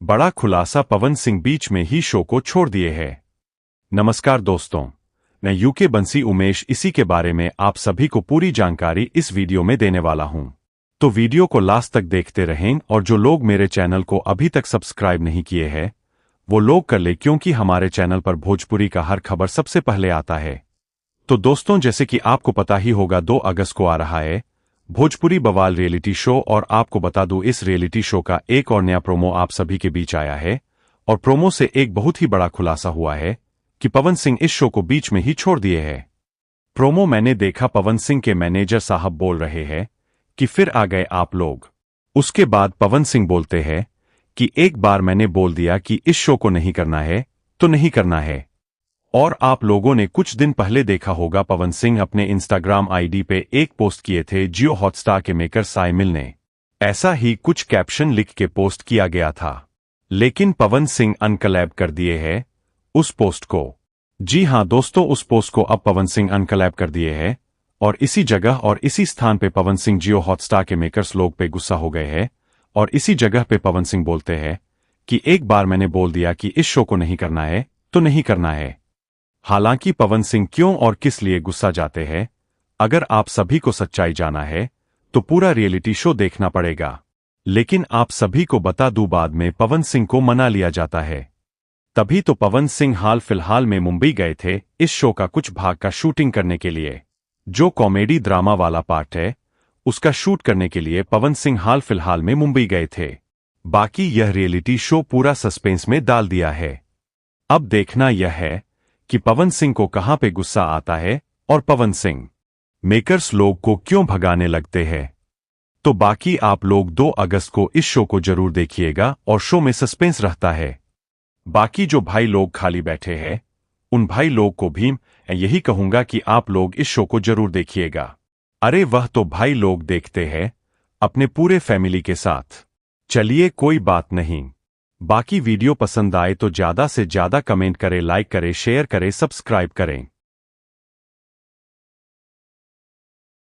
बड़ा खुलासा, पवन सिंह बीच में ही शो को छोड़ दिए है। नमस्कार दोस्तों, मैं यूके बंसी उमेश इसी के बारे में आप सभी को पूरी जानकारी इस वीडियो में देने वाला हूं। तो वीडियो को लास्ट तक देखते रहें और जो लोग मेरे चैनल को अभी तक सब्सक्राइब नहीं किए हैं वो लोग कर ले, क्योंकि हमारे चैनल पर भोजपुरी का हर खबर सबसे पहले आता है। तो दोस्तों, जैसे कि आपको पता ही होगा, 2 अगस्त को आ रहा है भोजपुरी बवाल रियलिटी शो, और आपको बता दूं इस रियलिटी शो का एक और नया प्रोमो आप सभी के बीच आया है। और प्रोमो से एक बहुत ही बड़ा खुलासा हुआ है कि पवन सिंह इस शो को बीच में ही छोड़ दिए हैं। प्रोमो मैंने देखा, पवन सिंह के मैनेजर साहब बोल रहे हैं कि फिर आ गए आप लोग। उसके बाद पवन सिंह बोलते हैं कि एक बार मैंने बोल दिया कि इस शो को नहीं करना है तो नहीं करना है। और आप लोगों ने कुछ दिन पहले देखा होगा, पवन सिंह अपने इंस्टाग्राम आईडी पे एक पोस्ट किए थे जियो हॉटस्टार के मेकर साइमिल ने। ऐसा ही कुछ कैप्शन लिख के पोस्ट किया गया था, लेकिन पवन सिंह अनकलैब कर दिए हैं उस पोस्ट को। जी हां दोस्तों, उस पोस्ट को अब पवन सिंह अनकलैब कर दिए हैं और इसी जगह और इसी स्थान पे पवन सिंह जियो हॉटस्टार के मेकर्स लोग पे गुस्सा हो गए हैं। और इसी जगह पे पवन सिंह बोलते हैं कि एक बार मैंने बोल दिया कि इस शो को नहीं करना है तो नहीं करना है। हालांकि पवन सिंह क्यों और किस लिए गुस्सा जाते हैं, अगर आप सभी को सच्चाई जाना है तो पूरा रियलिटी शो देखना पड़ेगा। लेकिन आप सभी को बता दूं, बाद में पवन सिंह को मना लिया जाता है। तभी तो पवन सिंह हाल फिलहाल में मुंबई गए थे इस शो का कुछ भाग का शूटिंग करने के लिए। जो कॉमेडी ड्रामा वाला पार्ट है उसका शूट करने के लिए पवन सिंह हाल फिलहाल में मुंबई गए थे। बाकी यह रियलिटी शो पूरा सस्पेंस में डाल दिया है। अब देखना यह है कि पवन सिंह को कहां पे गुस्सा आता है और पवन सिंह मेकर्स लोग को क्यों भगाने लगते हैं। तो बाकी आप लोग 2 अगस्त को इस शो को जरूर देखिएगा और शो में सस्पेंस रहता है। बाकी जो भाई लोग खाली बैठे हैं उन भाई लोग को भी मैं यही कहूंगा कि आप लोग इस शो को जरूर देखिएगा। अरे वह तो भाई लोग देखते हैं अपने पूरे फैमिली के साथ। चलिए कोई बात नहीं। बाकी वीडियो पसंद आए तो ज्यादा से ज्यादा कमेंट करें, लाइक करें, शेयर करें, सब्सक्राइब करें।